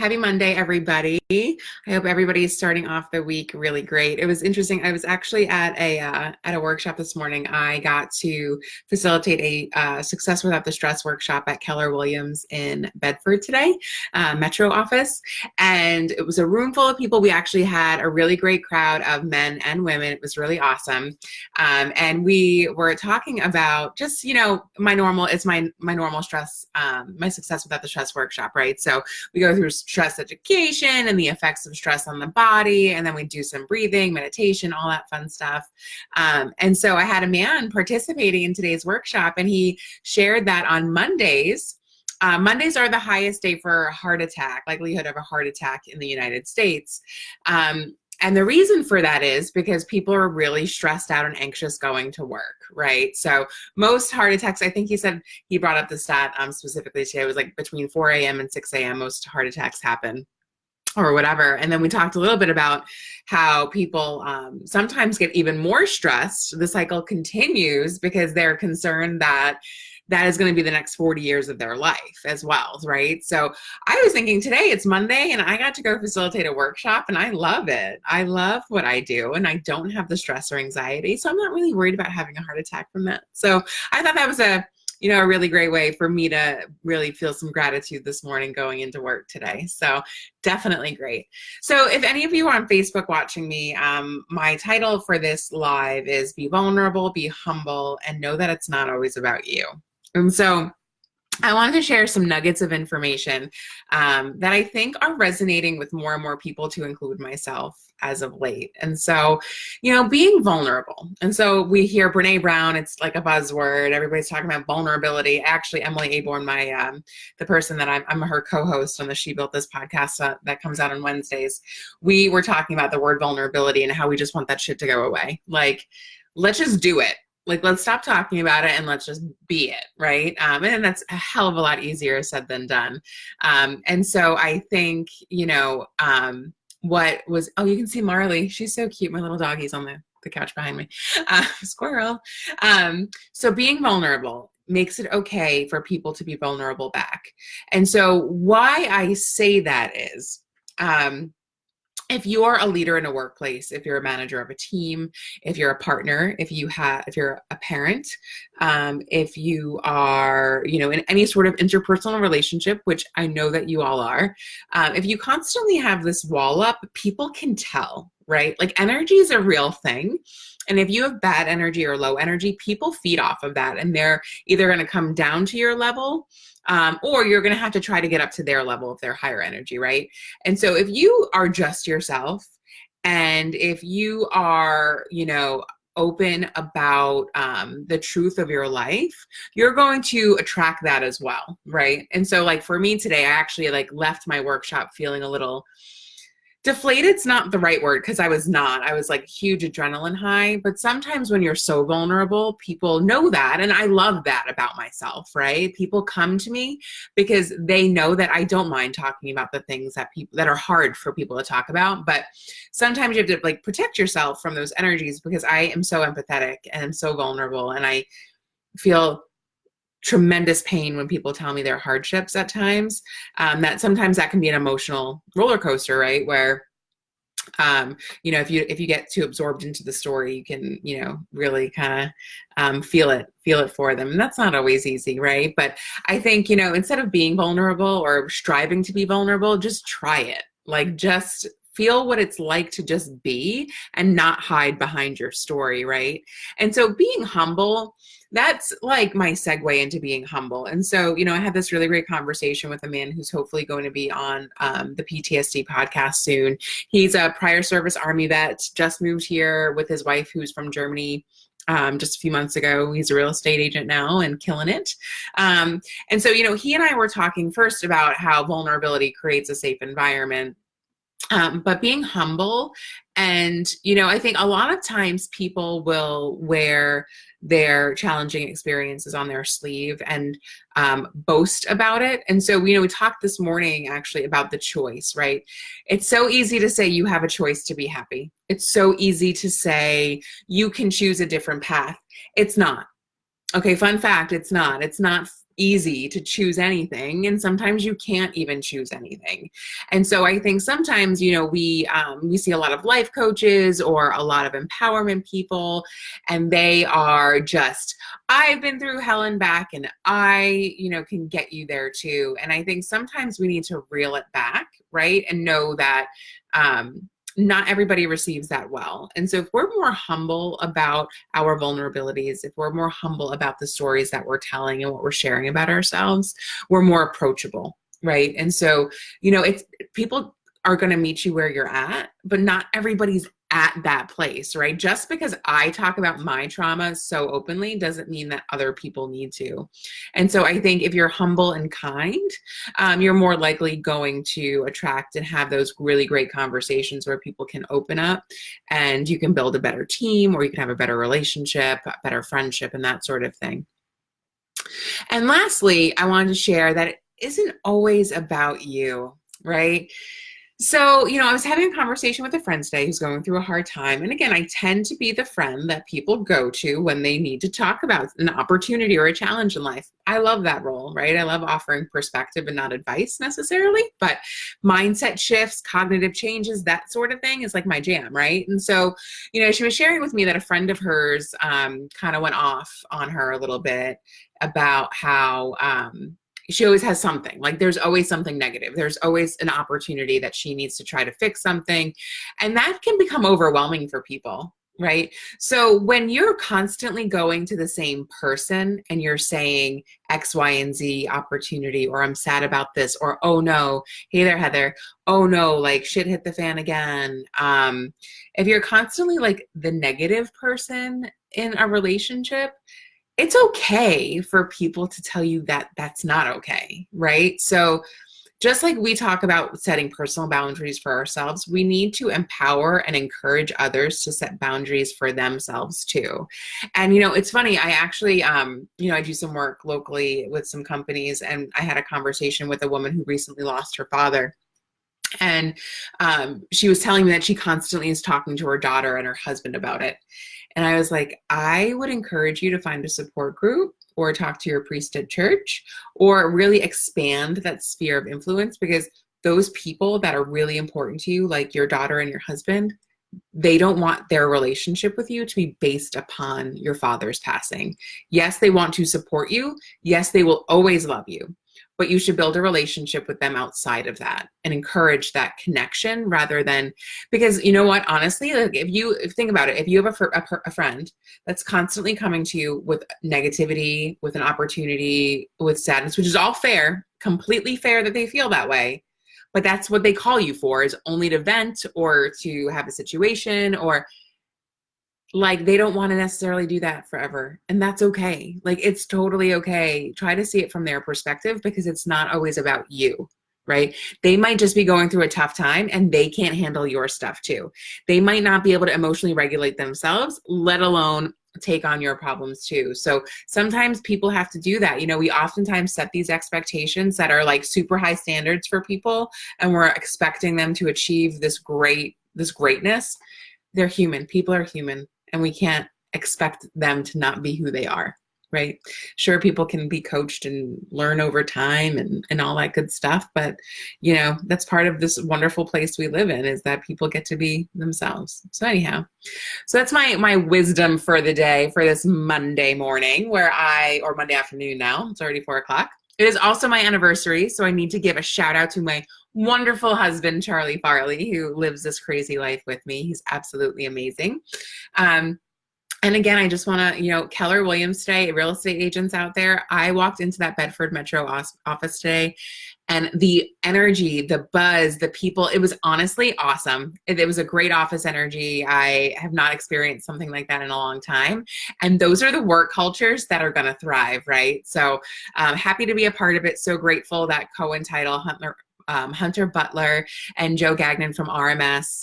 Happy Monday, everybody. I hope everybody is starting off the week really great. It was interesting. I was actually at a workshop this morning. I got to facilitate a Success Without the Stress workshop at Keller Williams in Bedford today, Metro office. And it was a room full of people. We actually had a really great crowd of men and women. It was really awesome. And we were talking about just, my normal stress, my Success Without the Stress workshop, right? So we go through stress education and the effects of stress on the body, and then we do some breathing, meditation, all that fun stuff. And so I had a man participating in today's workshop, and he shared that on Mondays, Mondays are the highest day for likelihood of a heart attack in the United States. And the reason for that is because people are really stressed out and anxious going to work, right? So most heart attacks, I think he brought up the stat specifically today, it was like between 4 a.m. and 6 a.m. most heart attacks happen or whatever. And then we talked a little bit about how people sometimes get even more stressed. The cycle continues because they're concerned that is going to be the next 40 years of their life as well, right? So I was thinking today it's Monday and I got to go facilitate a workshop and I love it. I love what I do and I don't have the stress or anxiety. So I'm not really worried about having a heart attack from that. So I thought that was a really great way for me to really feel some gratitude this morning going into work today. So definitely great. So if any of you are on Facebook watching me, my title for this live is Be Vulnerable, Be Humble, and Know That It's Not Always About You. And so I wanted to share some nuggets of information that I think are resonating with more and more people, to include myself as of late. And so, being vulnerable. And so we hear Brene Brown, it's like a buzzword. Everybody's talking about vulnerability. Actually, Emily Aborn, the person that I'm her co-host on the She Built This podcast that comes out on Wednesdays. We were talking about the word vulnerability and how we just want that shit to go away. Like, let's just do it. Like, let's stop talking about it and let's just be it, right? And that's a hell of a lot easier said than done. And so I think, you can see Marley. She's so cute. My little doggy's on the couch behind me. Squirrel. So being vulnerable makes it okay for people to be vulnerable back. And so why I say that is, if you're a leader in a workplace, if you're a manager of a team, if you're a partner, if you're a parent, if you are, in any sort of interpersonal relationship, which I know that you all are, if you constantly have this wall up, people can tell, right? Like, energy is a real thing. And if you have bad energy or low energy, people feed off of that. And they're either going to come down to your level, or you're going to have to try to get up to their level if they're higher energy, right? And so if you are just yourself, and if you are, open about the truth of your life, you're going to attract that as well, right? And so, like, for me today, I actually left my workshop feeling a little deflated's not the right word, because I was like huge adrenaline high, but sometimes when you're so vulnerable, people know that. And I love that about myself, right? People come to me because they know that I don't mind talking about the things that are hard for people to talk about. But sometimes you have to protect yourself from those energies, because I am so empathetic and I'm so vulnerable, and I feel tremendous pain when people tell me their hardships at times. That sometimes that can be an emotional roller coaster, right? Where, if you get too absorbed into the story, you can, really kind of feel it for them. And that's not always easy, right? But I think, instead of being vulnerable or striving to be vulnerable, just try it. Just feel what it's like to just be and not hide behind your story, right? And so being humble, that's like my segue into being humble. And so, I had this really great conversation with a man who's hopefully going to be on the PTSD podcast soon. He's a prior service Army vet, just moved here with his wife, who's from Germany. Just a few months ago. He's a real estate agent now and killing it. And so, he and I were talking first about how vulnerability creates a safe environment. But being humble, and, I think a lot of times people will wear their challenging experiences on their sleeve and boast about it. And so, we talked this morning actually about the choice, right? It's so easy to say you have a choice to be happy. It's so easy to say you can choose a different path. It's not. Okay, fun fact, it's not. It's not easy to choose anything, and sometimes you can't even choose anything. And so I think sometimes, you know, we see a lot of life coaches or a lot of empowerment people, and they are just, I've been through hell and back, and I, you know, can get you there too. And I think sometimes we need to reel it back, right, and know that not everybody receives that well. And so if we're more humble about our vulnerabilities, if we're more humble about the stories that we're telling and what we're sharing about ourselves, we're more approachable, right? And so, you know, it's, people are going to meet you where you're at, but not everybody's at that place, right? Just because I talk about my trauma so openly doesn't mean that other people need to. And so I think if you're humble and kind, you're more likely going to attract and have those really great conversations where people can open up, and you can build a better team, or you can have a better relationship, a better friendship, and that sort of thing. And lastly, I wanted to share that it isn't always about you, right? So, you know, I was having a conversation with a friend today who's going through a hard time. And again, I tend to be the friend that people go to when they need to talk about an opportunity or a challenge in life. I love that role, right? I love offering perspective and not advice necessarily, but mindset shifts, cognitive changes, that sort of thing is like my jam, right? And so, you know, she was sharing with me that a friend of hers kind of went off on her a little bit about how, she always has something, like there's always something negative. There's always an opportunity that she needs to try to fix something. And that can become overwhelming for people, right? So when you're constantly going to the same person and you're saying X, Y, and Z opportunity, or I'm sad about this, or, oh no, hey there, Heather, oh no, like shit hit the fan again. If you're constantly like the negative person in a relationship, it's okay for people to tell you that that's not okay, right? So just like we talk about setting personal boundaries for ourselves, we need to empower and encourage others to set boundaries for themselves too. And, you know, it's funny, I actually, you know, I do some work locally with some companies, and I had a conversation with a woman who recently lost her father. And she was telling me that she constantly is talking to her daughter and her husband about it. And I was like, I would encourage you to find a support group, or talk to your priest at church, or really expand that sphere of influence, because those people that are really important to you, like your daughter and your husband, they don't want their relationship with you to be based upon your father's passing. Yes, they want to support you. Yes, they will always love you. But you should build a relationship with them outside of that and encourage that connection, rather than, because you know what, honestly, like if you think about it, if you have a friend that's constantly coming to you with negativity, with an opportunity, with sadness, which is all fair, completely fair that they feel that way, but that's what they call you for, is only to vent or to have a situation, or like they don't want to necessarily do that forever. And that's okay. Like it's totally okay. Try to see it from their perspective, because it's not always about you, right? They might just be going through a tough time and they can't handle your stuff too. They might not be able to emotionally regulate themselves, let alone take on your problems too. So sometimes people have to do that. You know, we oftentimes set these expectations that are like super high standards for people, and we're expecting them to achieve this greatness. They're human. People are human. And we can't expect them to not be who they are, right? Sure, people can be coached and learn over time and all that good stuff. But, you know, that's part of this wonderful place we live in, is that people get to be themselves. So anyhow, so that's my wisdom for the day, for this Monday morning, or Monday afternoon now. It's already 4 o'clock. It is also my anniversary, so I need to give a shout out to my wonderful husband, Charlie Farley, who lives this crazy life with me. He's absolutely amazing. And again, I just want to, you know, Keller Williams today, real estate agents out there, I walked into that Bedford Metro office today, and the energy, the buzz, the people, it was honestly awesome. It was a great office energy. I have not experienced something like that in a long time. And those are the work cultures that are going to thrive, right? So happy to be a part of it. So grateful that Cohen Title, Hunter Butler and Joe Gagnon from RMS,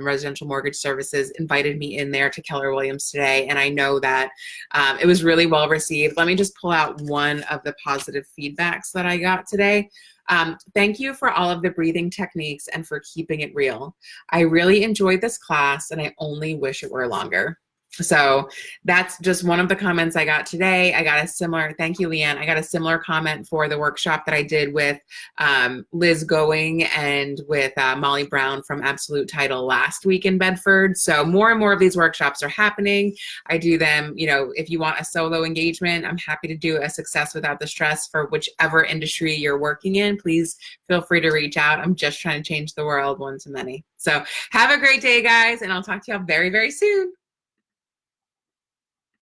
Residential Mortgage Services, invited me in there to Keller Williams today. And I know that it was really well received. Let me just pull out one of the positive feedbacks that I got today. Thank you for all of the breathing techniques and for keeping it real. I really enjoyed this class, and I only wish it were longer. So that's just one of the comments I got today. I got a similar, thank you, Leanne. I got a similar comment for the workshop that I did with Liz Going and with Molly Brown from Absolute Title last week in Bedford. So more and more of these workshops are happening. I do them, you know, if you want a solo engagement, I'm happy to do a Success Without the Stress for whichever industry you're working in. Please feel free to reach out. I'm just trying to change the world one to many. So have a great day, guys, and I'll talk to y'all very, very soon.